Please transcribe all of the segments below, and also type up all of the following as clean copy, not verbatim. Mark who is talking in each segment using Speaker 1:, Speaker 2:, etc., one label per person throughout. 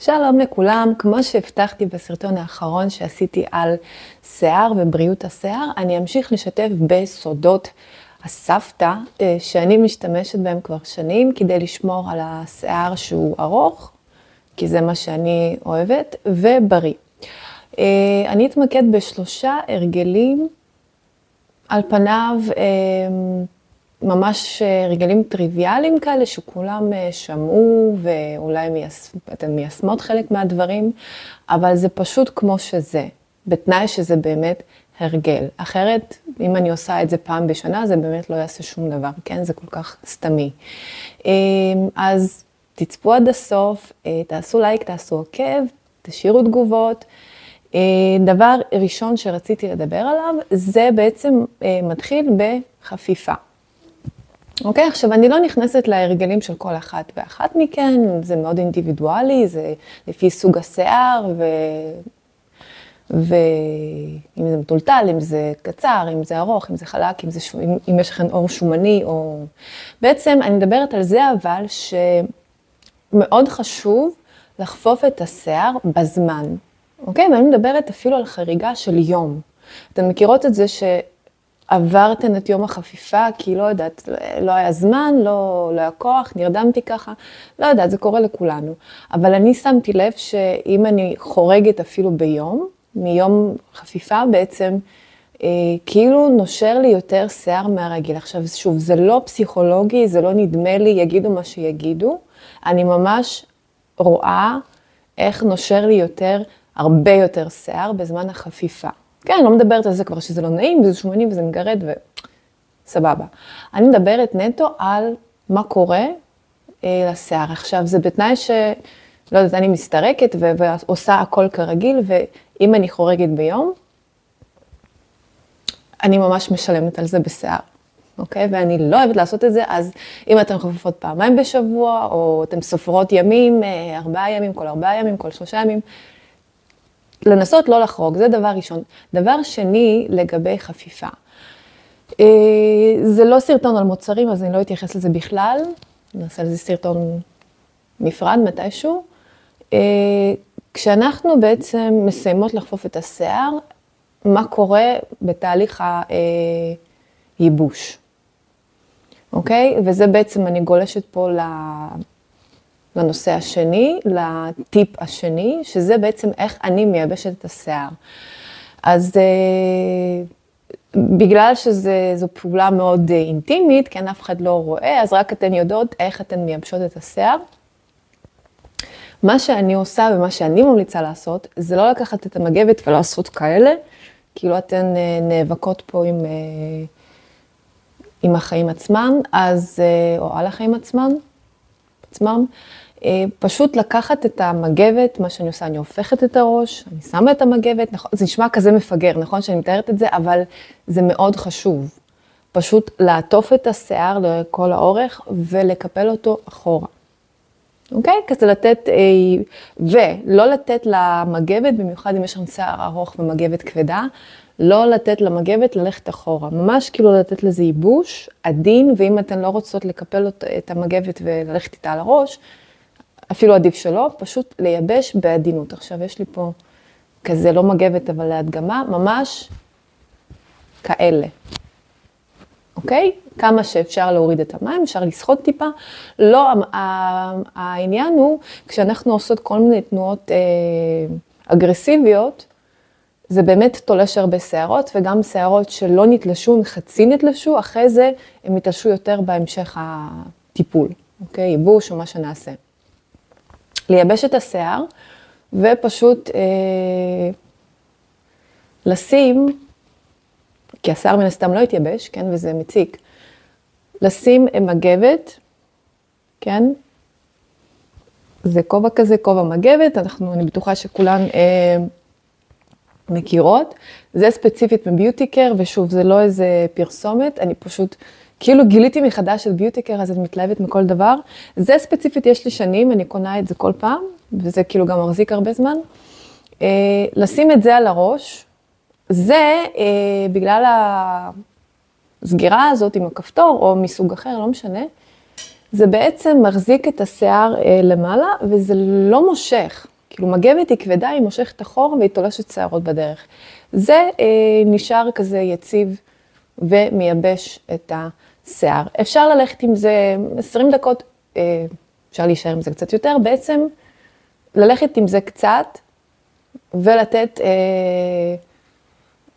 Speaker 1: שלום לכולם, כמו שהבטחתי בסרטון האחרון שעשיתי על שיער ובריאות השיער, אני אמשיך לשתף בסודות הסבתא שאני משתמשת בהם כבר שנים כדי לשמור על השיער שהוא ארוך, כי זה מה שאני אוהבת, ובריא. אני אתמקד בשלושה הרגלים, על פניו ממש הרגלים טריוויאליים כאלה שכולם שמעו ואולי אתן מיישמות חלק מהדברים, אבל זה פשוט כמו שזה, בתנאי שזה באמת הרגל. אחרת, אם אני עושה את זה פעם בשנה, זה באמת לא יעשה שום דבר, כן? זה כל כך סתמי. אז תצפו עד הסוף, תעשו לייק, תעשו עוקב, תשאירו תגובות. דבר ראשון שרציתי לדבר עליו, זה בעצם מתחיל בחפיפה. אוקיי, עכשיו אני לא נכנסת להרגלים של כל אחת ואחת מכן, זה מאוד אינדיבידואלי, זה לפי סוג השיער, ואם זה מטולטל, אם זה קצר, אם זה ארוך, אם זה חלק, אם יש לכם עור שומני, או... בעצם אני מדברת על זה אבל שמאוד חשוב לחפוף את השיער בזמן. אוקיי, ואני מדברת אפילו על חריגה של יום. אתן מכירות את זה שעברתן את יום החפיפה, כי לא יודעת, לא היה זמן, לא היה כוח, נרדמתי ככה, לא יודעת, זה קורה לכולנו. אבל אני שמתי לב שאם אני חורגת אפילו ביום, מיום חפיפה בעצם, כאילו נושר לי יותר שיער מהרגיל. עכשיו שוב, זה לא פסיכולוגי, זה לא נדמה לי, יגידו מה שיגידו, אני ממש רואה איך נושר לי הרבה יותר שיער בזמן החפיפה. כן, אני לא מדברת על זה כבר שזה לא נעים, וזה שומני וזה מגרד וסבבה. אני מדברת נטו על מה קורה לשיער. עכשיו, זה בתנאי לא יודעת, אני מסתרקת ועושה הכל כרגיל, ואם אני חורגת ביום, אני ממש משלמת על זה בשיער. אוקיי? ואני לא אוהבת לעשות את זה, אז אם אתן חופפות פעמיים בשבוע, או אתן סופרות ימים, 4 ימים, כל 4 ימים, כל 3 ימים, לנסות לא לחרוג, זה דבר ראשון. דבר שני, לגבי חפיפה. זה לא סרטון על מוצרים, אז אני לא אתייחס לזה בכלל. נעשה לזה סרטון נפרד מתישהו. כשאנחנו בעצם מסיימות לחפוף את השיער, מה קורה בתהליך הייבוש. אוקיי? וזה בעצם אני גולשת פה לנושא השני, לטיפ השני, שזה בעצם איך אני מייבשת את השיער. אז בגלל שזו פעולה מאוד אינטימית, כן, אף אחד לא רואה, אז רק אתן יודעות איך אתן מייבשות את השיער. מה שאני עושה ומה שאני ממליצה לעשות, זה לא לקחת את המגבת ולעשות כאלה, כאילו אתן נאבקות פה עם החיים עצמם, או על החיים עצמם, פשוט לקחת את המגבת, מה שאני עושה, אני הופכת את הראש, אני שמה את המגבת, נכון, זה נשמע כזה מפגר, נכון שאני מתארת את זה, אבל זה מאוד חשוב. פשוט לעטוף את השיער לכל האורך ולקפל אותו אחורה. אוקיי? כזה לתת, ולא לתת למגבת, במיוחד אם יש שם שיער ארוך ומגבת כבדה, לא לתת למגבת ללכת אחורה, ממש כאילו לתת לזה ייבוש עדין, ואם אתן לא רוצות לקפל את המגבת וללכת איתה על הראש, אפילו עדיף שלא, פשוט לייבש בעדינות. עכשיו יש לי פה כזה לא מגבת אבל להדגמה, ממש כאלה. אוקיי? כמה שאפשר להוריד את המים, אפשר לסחוט טיפה. לא, העניין הוא, כשאנחנו עושות כל מיני תנועות אגרסיביות, זה באמת תולש הרבה שערות, וגם שערות שלא נתלשו, חצי נתלשו, אחרי זה הם יתלשו יותר בהמשך הטיפול, אוקיי? ייבוש או מה שנעשה. לייבש את השיער, ופשוט לשים, כי השיער מן הסתם לא יתייבש, כן? וזה מציק, לשים מגבת, כן? זה כובע כזה, כובע מגבת, אני בטוחה שכולן מכירות. זה ספציפית מביוטיקר, ושוב, זה לא איזה פרסומת, אני פשוט, כאילו גיליתי מחדש את ביוטיקר, אז אני מתלהבת מכל דבר. זה ספציפית יש לי שנים, אני קונה את זה כל פעם, וזה כאילו גם מחזיק הרבה זמן. לשים את זה על הראש, זה בגלל הסגירה הזאת עם הכפתור, או מסוג אחר, לא משנה, זה בעצם מחזיק את השיער למעלה, וזה לא מושך. כאילו מגבת היא כבדה, היא מושכת אחורה והיא תולשת שערות בדרך. זה נשאר כזה יציב ומייבש את השיער. אפשר ללכת עם זה 20 דקות, אפשר להישאר עם זה קצת יותר, בעצם ללכת עם זה קצת ולתת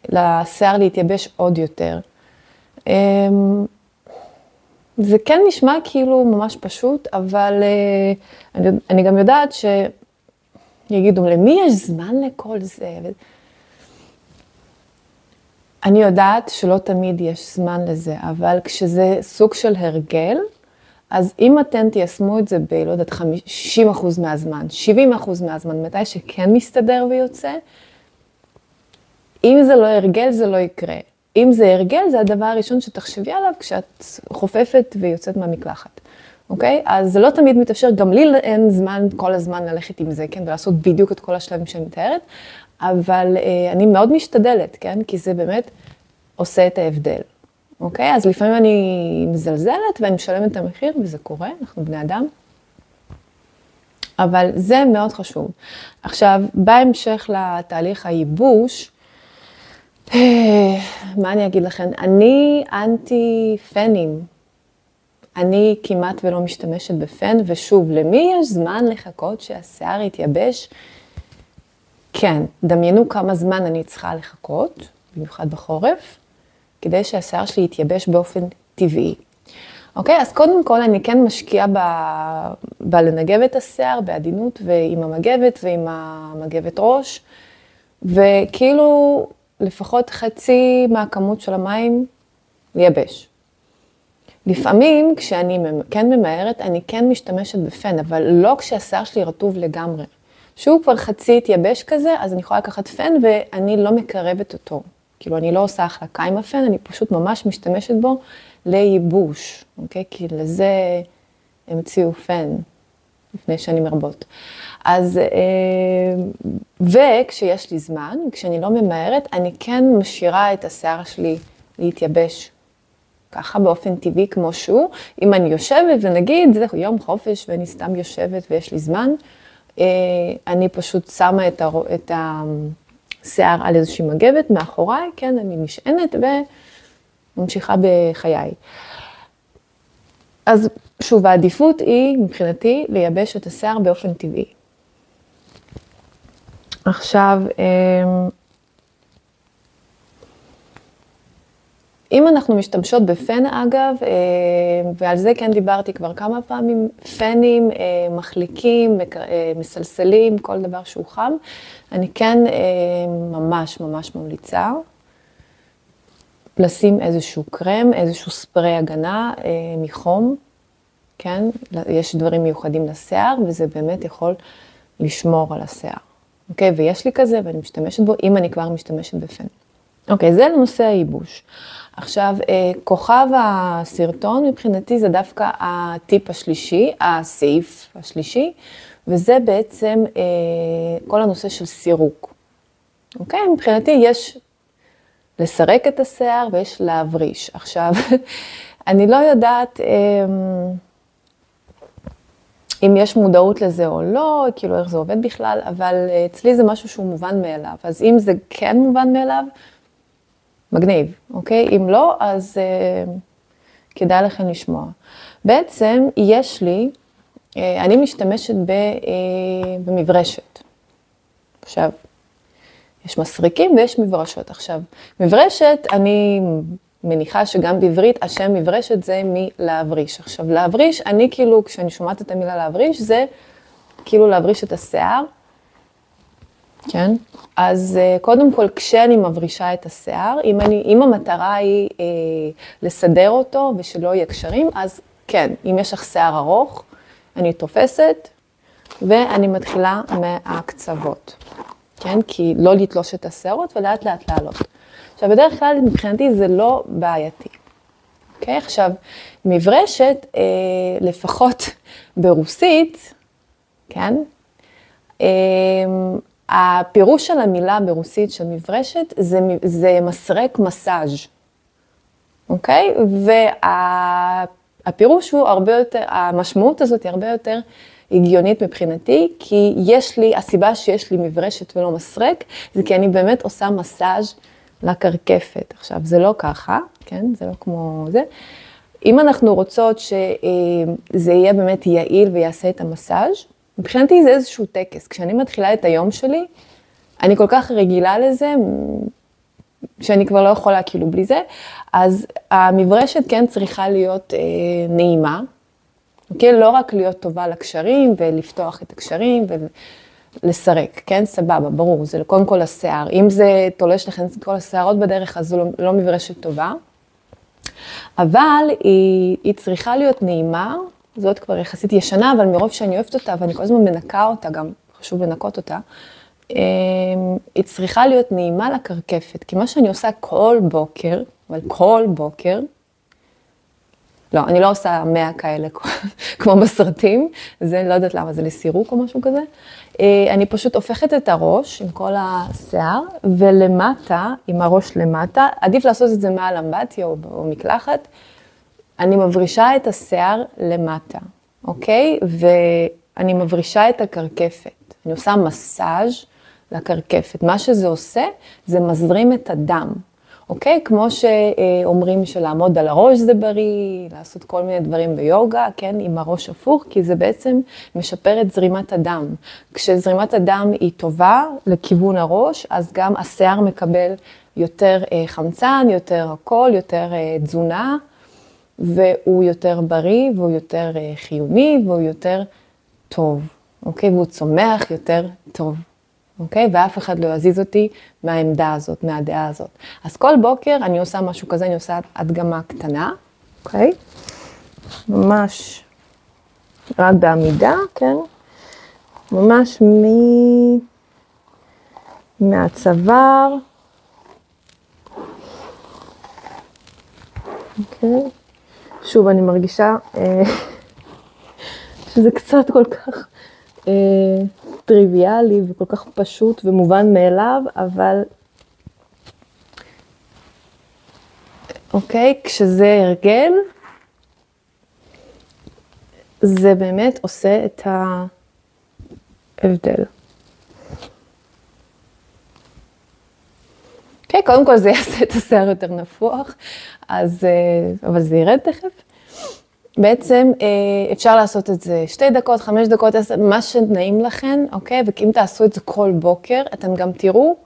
Speaker 1: לשיער להתייבש עוד יותר. זה כן נשמע כאילו ממש פשוט, אבל אני גם יודעת שיגידו, למי יש זמן לכל זה? אני יודעת שלא תמיד יש זמן לזה, אבל כשזה סוג של הרגל, אז אם אתם תיישמו את זה לא יודעת, 50% מהזמן, 70% מהזמן, מתי שכן מסתדר ויוצא, אם זה לא הרגל, זה לא יקרה. אם זה הרגל, זה הדבר הראשון שתחשבי עליו כשאת חופפת ויוצאת מהמקלחת. אוקיי? אז זה לא תמיד מתאפשר, גם לי אין זמן כל הזמן ללכת עם זה, כן? ולעשות בדיוק את כל השלבים שאני מתארת, אבל אני מאוד משתדלת, כן? כי זה באמת עושה את ההבדל. אוקיי? אז לפעמים אני מזלזלת ואני משלמת את המחיר, וזה קורה, אנחנו בני אדם. אבל זה מאוד חשוב. עכשיו, בהמשך לתהליך הייבוש, מה אני אגיד לכם? אני אנטי פנים. אני כמעט ולא משתמשת בפן, ושוב, למי יש זמן לחכות שהשיער יתייבש? כן, דמיינו כמה זמן אני צריכה לחכות, במיוחד בחורף, כדי שהשיער שלי יתייבש באופן טבעי. אוקיי, אז קודם כל אני כן משקיעה בלנגב את השיער, בעדינות ועם המגבת ועם המגבת ראש, וכאילו לפחות חצי מהכמות של המים לייבש. לפעמים כשאני כן ממהרת, אני כן משתמשת בפן, אבל לא כשהשיער שלי רטוב לגמרי. שהוא כבר חצי התייבש כזה, אז אני יכולה לקחת פן ואני לא מקרבת אותו. כאילו אני לא עושה החלקה עם הפן, אני פשוט ממש משתמשת בו לייבוש, אוקיי? כי לזה המציאו פן לפני שנים רבות. אז, וכשיש לי זמן, כשאני לא ממהרת, אני כן משאירה את השיער שלי להתייבש ככה באופן טבעי כמו שהוא. אם אני יושבת ונגיד, זה יום חופש ואני סתם יושבת ויש לי זמן, אני פשוט שמה את השיער על איזושהי מגבת מאחוריי, כן, אני נשענת וממשיכה בחיי. אז שוב, העדיפות היא מבחינתי לייבש את השיער באופן טבעי. עכשיו, אם אנחנו משתמשות בפן אגב, ועל זה כן דיברתי כבר כמה פעמים, פנים, מחליקים, מסלסלים, כל דבר שהוא חם, אני כן ממש ממליצה לשים איזשהו קרם, איזשהו ספרי הגנה מחום, כן? יש דברים מיוחדים לשיער, וזה באמת יכול לשמור על השיער. אוקיי? ויש לי כזה, ואני משתמשת בו, אם אני כבר משתמשת בפן. אוקיי, זה לנושא הייבוש. עכשיו, כוכב הסרטון מבחינתי זה דווקא הטיפ השלישי, הסעיף השלישי, וזה בעצם כל הנושא של סירוק. אוקיי? מבחינתי יש לסרק את השיער ויש להבריש. עכשיו, אני לא יודעת אם יש מודעות לזה או לא, כאילו איך זה עובד בכלל, אבל אצלי זה משהו שהוא מובן מאליו. אז אם זה כן מובן מאליו, מגניב, אוקיי? אם לא, אז כדאי לכם לשמוע. בעצם יש לי, אני משתמשת במברשת. עכשיו, יש מסריקים ויש מברשות. עכשיו, מברשת, אני מניחה שגם בעברית, השם מברשת זה מלהבריש. עכשיו, להבריש, אני כאילו, כשאני שומעת את המילה להבריש, זה כאילו להבריש את השיער. כן? אז קודם כל, כשאני מברישה את השיער, אם המטרה היא לסדר אותו ושלא יהיה קשרים, אז כן, אם יש לך שיער ארוך, אני תופסת ואני מתחילה מהקצוות. כן? כי לא לתלוש את השערות ולאט לאט לעלות. עכשיו, בדרך כלל, מבחינתי זה לא בעייתי. אוקיי? עכשיו, מברשת, לפחות ברוסית, כן? הפירוש של המילה ברוסית של מברשת זה מסרק מסאז'. אוקיי? והפירוש הוא הרבה יותר, המשמעות הזאת היא הרבה יותר הגיונית מבחינתי, כי הסיבה שיש לי מברשת ולא מסרק, זה כי אני באמת עושה מסאז' לקרקפת. עכשיו, זה לא ככה, כן? זה לא כמו זה. אם אנחנו רוצות שזה יהיה באמת יעיל ויעשה את המסאז', מבחינתי זה איזשהו טקס. כשאני מתחילה את היום שלי, אני כל כך רגילה לזה, שאני כבר לא יכולה כאילו בלי זה, אז המברשת כן צריכה להיות נעימה, אוקיי? לא רק להיות טובה לקשרים ולפתוח את הקשרים ולסרק, כן? סבבה, ברור, זה קודם כל השיער. אם זה תולש לכם את כל השערות בדרך, אז זו לא מברשת טובה. אבל היא צריכה להיות נעימה, זאת כבר יחסית ישנה, אבל מרוב שאני אוהבת אותה, ואני כל הזמן מנקה אותה, גם חשוב לנקות אותה, היא צריכה להיות נעימה לקרקפת, כי מה שאני עושה כל בוקר, אבל כל בוקר, לא, אני לא עושה 100 כאלה כמו בסרטים, זה לא יודעת למה, זה לסירוק או משהו כזה, אני פשוט הופכת את הראש עם כל השיער, ולמטה, עם הראש למטה, עדיף לעשות את זה מעל אמבטיה או מקלחת, אני מברישה את השיער למטה, אוקיי? ואני מברישה את הקרקפת, אני עושה מסאז' לקרקפת. מה שזה עושה, זה מזרים את הדם, אוקיי? כמו שאומרים שלעמוד על הראש זה בריא, לעשות כל מיני דברים ביוגה, כן? עם הראש הפוך, כי זה בעצם משפר את זרימת הדם. כשזרימת הדם היא טובה לכיוון הראש, אז גם השיער מקבל יותר חמצן, יותר הכל, יותר תזונה, והוא יותר בריא, והוא יותר חיוני, והוא יותר טוב, אוקיי? והוא צומח יותר טוב. אוקיי? ואף אחד לא יזיז אותי מהעמדה הזאת, מהדעה הזאת. אז כל בוקר אני עושה משהו כזה, אני עושה הדגמה קטנה, אוקיי? ממש רק בעמידה, כן? ממש מהצוואר. אוקיי? שוב, אני מרגישה שזה קצת כל כך טריוויאלי וכל כך פשוט ומובן מאליו, אבל אוקיי, כשזה הרגל, זה באמת עושה את ההבדל. אוקיי, קודם כל זה יעשה את השיער יותר נפוח, אבל זה ירד תכף. בעצם אפשר לעשות את זה 2 דקות, 5 דקות, 10, מה שנעים לכן, אוקיי? ואם תעשו את זה כל בוקר, אתם גם תראו,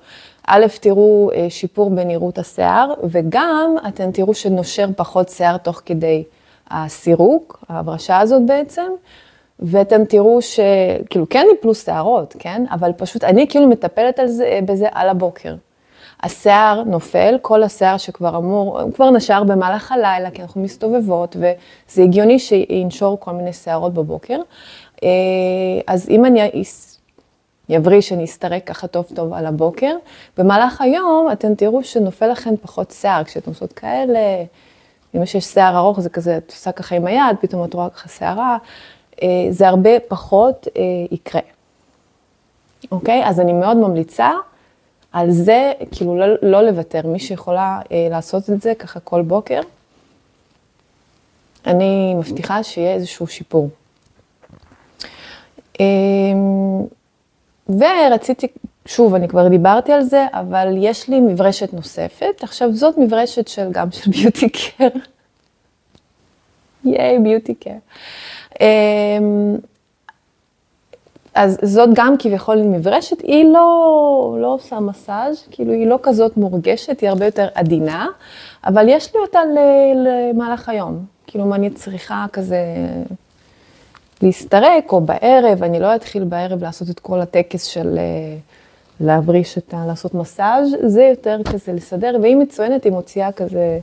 Speaker 1: תראו שיפור בנראות השיער, וגם אתם תראו שנושר פחות שיער תוך כדי הסירוק, ההברשה הזאת בעצם, ואתם תראו שכאילו כן יפלו שערות, כן? אבל פשוט אני כאילו מטפלת בזה על הבוקר. השיער נופל, כל השיער שכבר הוא כבר נשר במהלך הלילה, כי אנחנו מסתובבות, וזה הגיוני שינשור כל מיני שערות בבוקר. אז אם אני יבריש, אני אסתרק ככה טוב על הבוקר, במהלך היום אתם תראו שנופל לכם פחות שיער, כשאתם עושות כאלה, אם יש שיער ארוך, זה כזה, את עושה ככה עם היד, פתאום את רואה ככה שערה, זה הרבה פחות יקרה. אוקיי? אז אני מאוד ממליצה, על זה, כאילו, לא לוותר. מי שיכולה לעשות את זה ככה כל בוקר, אני מבטיחה שיהיה איזשהו שיפור. ורציתי, שוב, אני כבר דיברתי על זה, אבל יש לי מברשת נוספת. עכשיו, זאת מברשת גם של ביוטי קר. ייי, ביוטי קר. אז זאת גם כביכול מברשת, היא לא עושה מסאז', כאילו היא לא כזאת מורגשת, היא הרבה יותר עדינה, אבל יש לי אותה למהלך היום. כאילו מה אני צריכה כזה להסתרק, או בערב, אני לא אתחיל בערב לעשות את כל הטקס של להבריש לעשות מסאז', זה יותר כזה לסדר, והיא מצוינת, היא מוציאה כזה,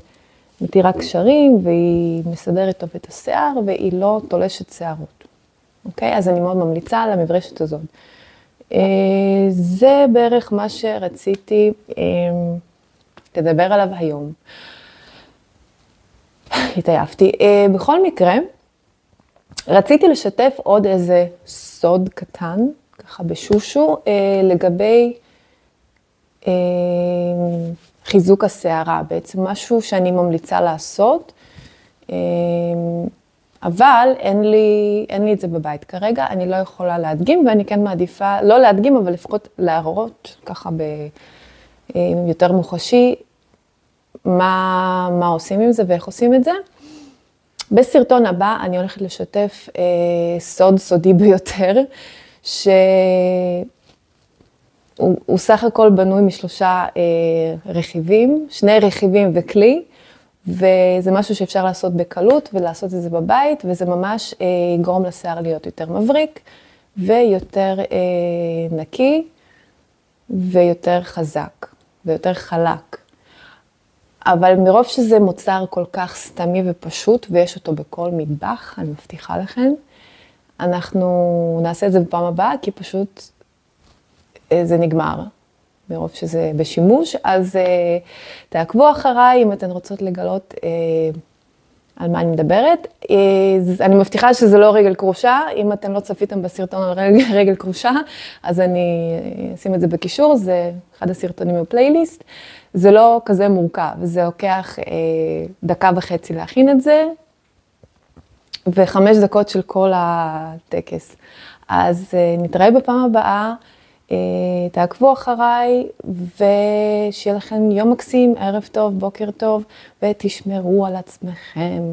Speaker 1: מתירה קשרים, והיא מסדרת טוב את השיער, והיא לא תולשת שערות. אוקיי? אז אני מאוד ממליצה על המברשת הזאת. זה בערך מה שרציתי לדבר עליו היום. התעייפתי. בכל מקרה, רציתי לשתף עוד איזה סוד קטן, ככה בשושו, לגבי חיזוק השערה. בעצם משהו שאני ממליצה לעשות. אבל אין לי את זה בבית כרגע, אני לא יכולה להדגים, ואני כן מעדיפה, לא להדגים, אבל לפחות להראות ככה יותר מוחשי, מה עושים עם זה ואיך עושים את זה. בסרטון הבא אני הולכת לשתף סוד סודי ביותר, שהוא סך הכל בנוי משלושה רכיבים, 2 רכיבים וכלי, וזה משהו שאפשר לעשות בקלות ולעשות את זה בבית, וזה ממש יגרום לשיער להיות יותר מבריק, ויותר נקי, ויותר חזק, ויותר חלק. אבל מרוב שזה מוצר כל כך סתמי ופשוט, ויש אותו בכל מטבח, אני מבטיחה לכם, אנחנו נעשה את זה בפעם הבאה, כי פשוט זה נגמר. מרוב שזה בשימוש, אז תעקבו אחריי אם אתן רוצות לגלות על מה אני מדברת. אני מבטיחה שזה לא רגל קרושה, אם אתם לא צפיתם בסרטון על רגל קרושה, אז אני אשים את זה בקישור, זה אחד הסרטונים בפלייליסט. זה לא כזה מורכב, זה לוקח 1.5 דקות להכין את זה, ו5 דקות של כל הטקס. אז נתראה בפעם הבאה. תעקבו אחריי, ושיהיה לכם יום מקסים, ערב טוב, בוקר טוב, ותשמרו על עצמכם.